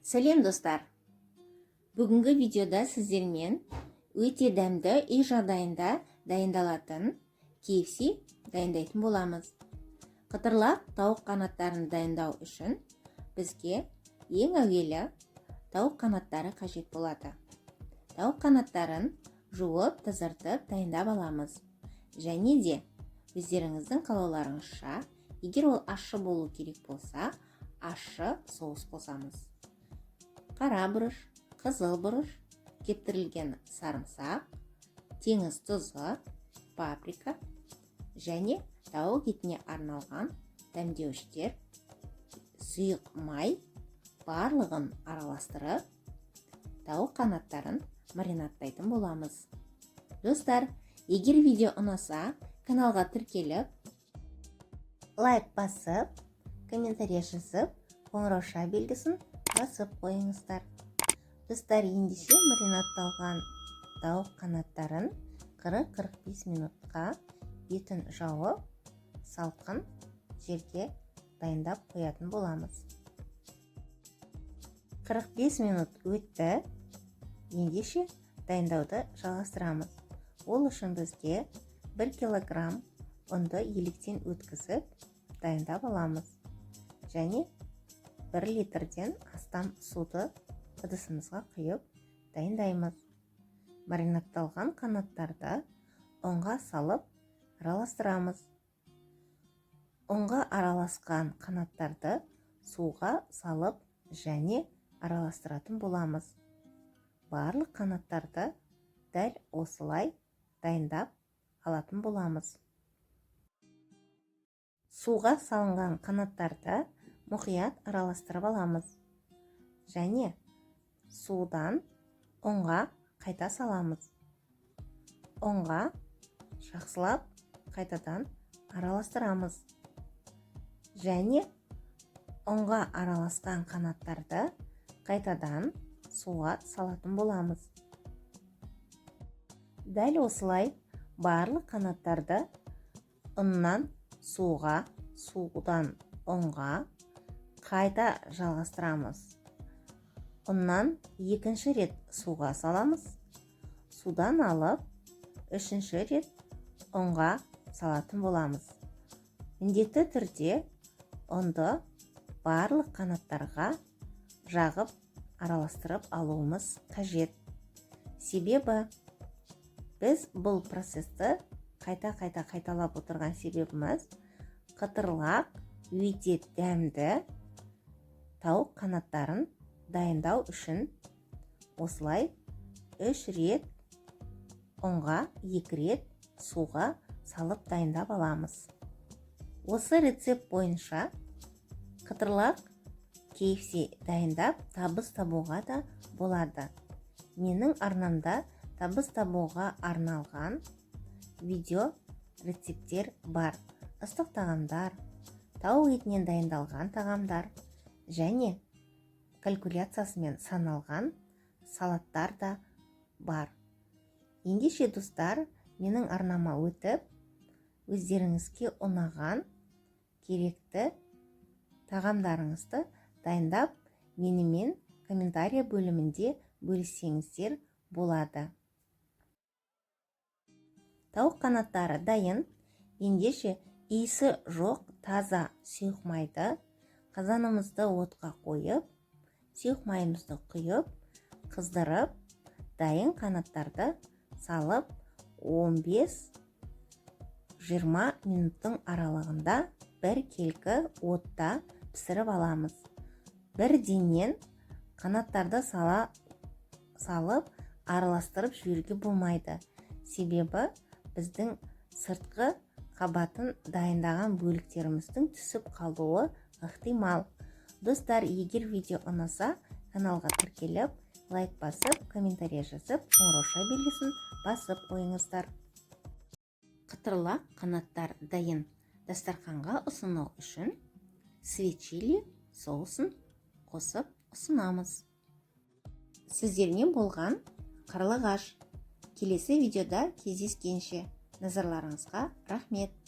Сәлем достар! Бүгінгі видеода сіздермен өте дәмді үй жағдайында дайындалатын KFC дайындайтын боламыз. Қытырлақ тауық қанаттарын дайындау үшін бізге ең әуелі тауық қанаттары қажет болады. Тауық қанаттарын жуып, тазартып дайындап аламыз. Және де өздеріңіздің қалауларыңызша, егер ол ащы болу керек болса, ащы соус қосамыз. Қара бұрыш, қызыл бұрыш, кептірілген сарымсақ, теңіз тұзы, паприка және тауық етіне арналған дәмдеуіштер, сұйық май барлығын араластырып, тауық қанаттарын маринадтайтын боламыз. Достар, егер видео ұнаса, каналға тіркеліп, лайк басып, комментарий жазып, қоңырауша белгісін басып қойыңыздар. Достар, ендеше маринадталған тауық қанаттарын 40-45 минутқа бетін жауып, салқын жерге дайындап қоятын боламыз. 45 минут өтті. Ендеше дайындауды жалғастырамыз. Ол үшін бізге 1 килограмм ұнды електен өткізіп дайындап аламыз. Және 1 литрден астам суды ыдысымызға құйып дайындаймыз. Маринадталған қанаттарды ұнға салып араластырамыз. Ұнға араласқан қанаттарды суға салып және араластыратын боламыз. Барлық қанаттарды дәл осылай дайындап алатын боламыз. Суға салынған қанаттарды мұқият араластырып аламыз. Және судан ұнға қайта саламыз. Ұнға жақсылап қайтадан араластырамыз. Және ұнға араласқан қанаттарды қайтадан суға салатын боламыз. Дәл осылай барлық қанаттарды ұннан суға, судан ұнға қайта жалғастырамыз. Ұннан екінші рет суға саламыз. Судан алып, үшінші рет ұнға салатын боламыз. Міндетті түрде ұнды барлық қанаттарға жағып араластырып алуымыз қажет. Себебі біз бұл процесті қайта қайталап отырған себебіміз қытырлақ өте дәмді тауық қанаттарын дайындау үшін осылай 3 рет ұнға, 2 рет суға салып дайындап аламыз. Осы рецепт бойынша қытырлақ KFC дайындап табыс табуға да болады. Менің арнамда табыс табуға арналған видео рецепттер бар. Ыстық тағамдар, тауық етінен дайындалған тағамдар және калькуляциясымен саналған салаттар да бар. Ендеше достар, менің арнама өтіп, өздеріңізге ұнаған керекті тағамдарыңызды дайындап, менімен комментария бөлімінде бөліссеңіздер болады. Тауық қанаттары дайын. Ендеше иісі жоқ таза сұйық майды қазанымызды отқа қойып, сұйық майымызды құйып, қыздырып, дайын қанаттарды салып 15-20 минуттың аралығында бір келкі отта пісіріп аламыз. Бірденен қанаттарды салып араластырып жіберуге болмайды. Себебі біздің сыртқы қабатын дайындаған бөліктеріміздің түсіп қалуы ықтимал. Достар, егер видео ұнаса, каналға тіркеліп, лайк басып, комментарий жазып, қоңырауша белгісін басып қойыңыздар. Қытырлақ қанаттар дайын. Дастарханға ұсыну үшін свит чили соусын қосып ұсынамыз. Сіздермен болған қарлығаш. Келесі видеода кездескенше назарларыңызға рахмет.